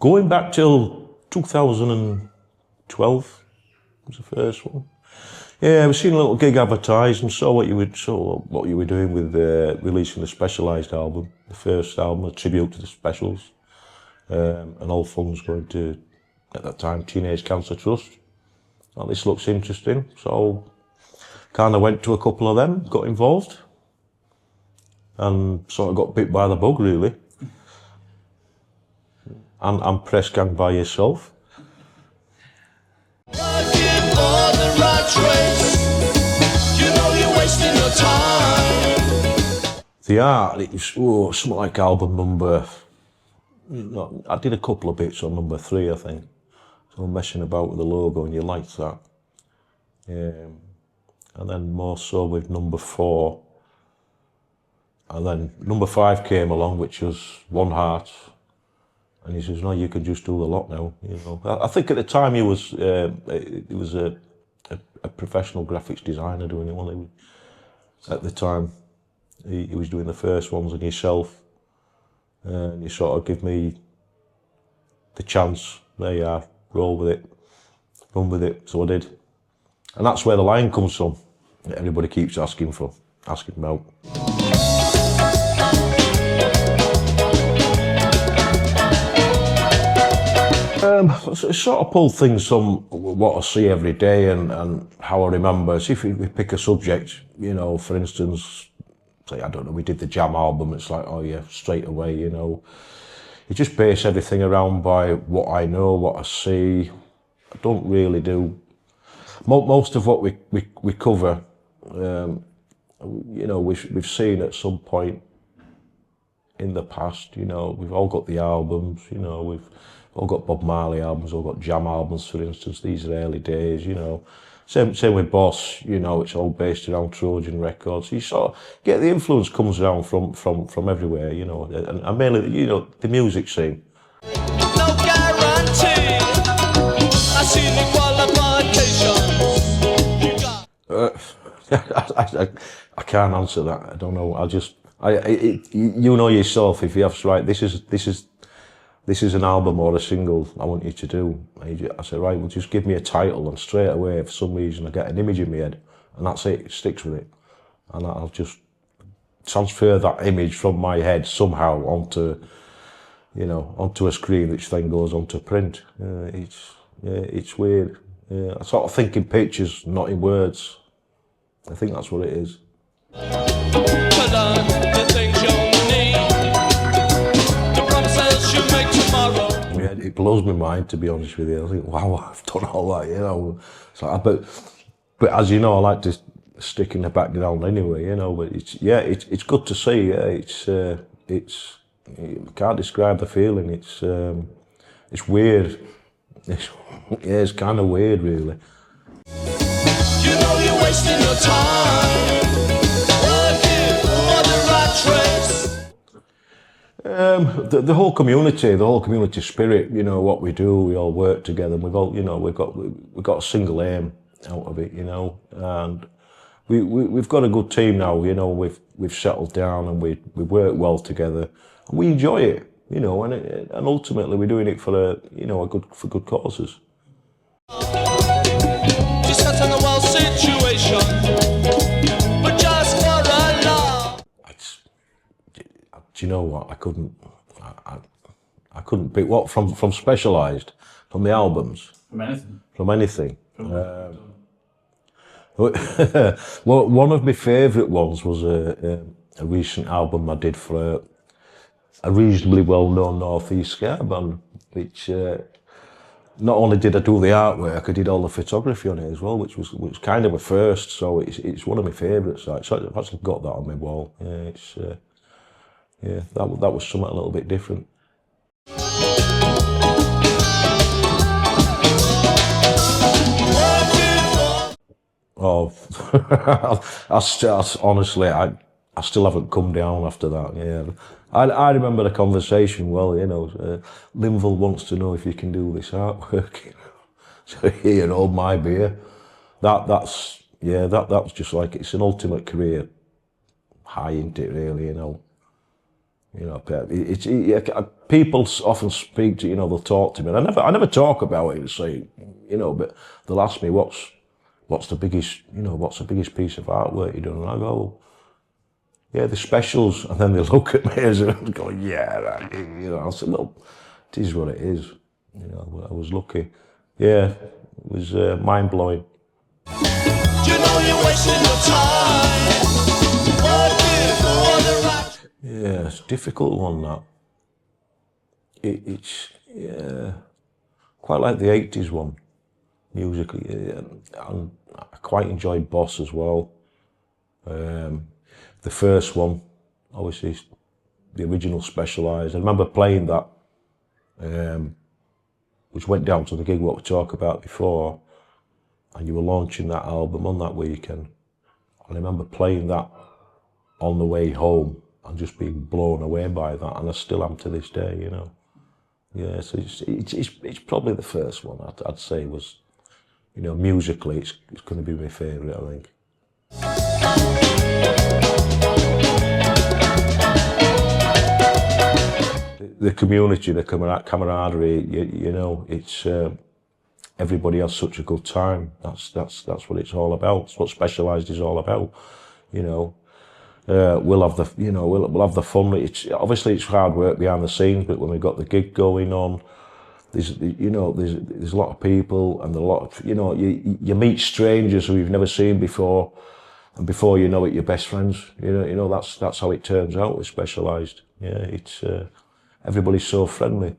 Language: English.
Going back till 2012 was the first one. Yeah, I was seeing a little gig advertised and saw what you were doing with releasing the Specialized album, the first album, a tribute to the Specials, and all funds going to, at that time, Teenage Cancer Trust. Well, this looks interesting, so kind of went to a couple of them, got involved, and sort of got bit by the bug, really. And press gang by yourself. The art, it was something like album number, I did a couple of bits on number 3, I think. So messing about with the logo, and you liked that. And then more so with number 4. And then number 5 came along, which was One Heart. And he says, no, you can just do the lot now, you know. I think at the time he was a professional graphics designer doing it. Well, at the time, he was doing the first ones and yourself. And you sort of give me the chance, there you are, roll with it, run with it, so I did. And that's where the line comes from. Everybody keeps asking about. I sort of pull things from what I see every day and how I remember. See, if we pick a subject, you know, for instance, say, I don't know, we did the Jam album, it's like, oh yeah, straight away, you know. You just base everything around by what I know, what I see. I don't really do, most of what we cover, you know, we've seen at some point in the past, you know. We've all got the albums, you know, we've all got Bob Marley albums, all got Jam albums, for instance. These are early days, you know. Same with Boss, you know, it's all based around Trojan Records. You sort of get the influence comes around from everywhere, you know, and mainly, you know, the music scene. No guarantee. I see the qualifications. I can't answer that. I don't know. You know yourself, if you have to write, this is an album or a single I want you to do. I say, right, well, just give me a title, and straight away, for some reason, I get an image in my head, and that's it, it sticks with it. And I'll just transfer that image from my head somehow onto, you know, onto a screen, which then goes onto print. It's weird. I sort of think in pictures, not in words. I think that's what it is. It blows my mind, to be honest with you. I think, wow, I've done all that, you know. So, but as you know, I like to stick in the background anyway, you know. But it's good to see. Yeah, I can't describe the feeling. It's weird. It's kind of weird, really. You know you're wasting your time. The whole community spirit, you know, what we do, we all work together, and we've all, you know, we've got a single aim out of it, you know, and we've got a good team now, you know. We've settled down and we work well together, and we enjoy it, you know, and ultimately we're doing it for good causes. Just on the world situation, but just for a love. Do you know what? I couldn't pick what from Specialized, from the albums. From anything. From anything. Well, one of my favourite ones was a recent album I did for a reasonably well-known North East ska band, which not only did I do the artwork, I did all the photography on it as well, which was kind of a first. So it's one of my favourites. So I've actually got that on my wall. Yeah, that was something a little bit different. Oh, honestly, I still haven't come down after that. Yeah, I remember the conversation well. You know, Linville wants to know if you can do this artwork. So here, hold my beer. That's just like, it's an ultimate career high, isn't it? Really, you know. You know, people often speak to, you know, they'll talk to me, and I never talk about it and say, you know, but they'll ask me what's the biggest, you know, what's the biggest piece of artwork you've done, and I go, yeah, the specials, and then they look at me as I'm going, yeah, right. You know, I said, well, it is what it is. You know, I was lucky. Yeah, it was mind blowing. You know you're wasting your time. Yeah, it's a difficult one, that. It's yeah, quite like the 80s one, musically. Yeah, and I quite enjoyed Boss as well. The first one, obviously, the original Specialized. I remember playing that, which went down to the gig what we talked about before, and you were launching that album on that weekend. And I remember playing that on the way home and just being blown away by that, and I still am to this day, you know. Yeah, so it's probably the first one I'd say was, you know, musically it's going to be my favourite, I think. The community, the camaraderie, you know, it's everybody has such a good time. That's what it's all about. It's what Specialized is all about, you know. We'll have the, you know, we'll have the fun. Obviously it's hard work behind the scenes, but when we've got the gig going on, there's a lot of people, and a lot of, you know, you meet strangers who you've never seen before, and before you know it, you're best friends. You know that's how it turns out with Specialized. Yeah, it's everybody's so friendly.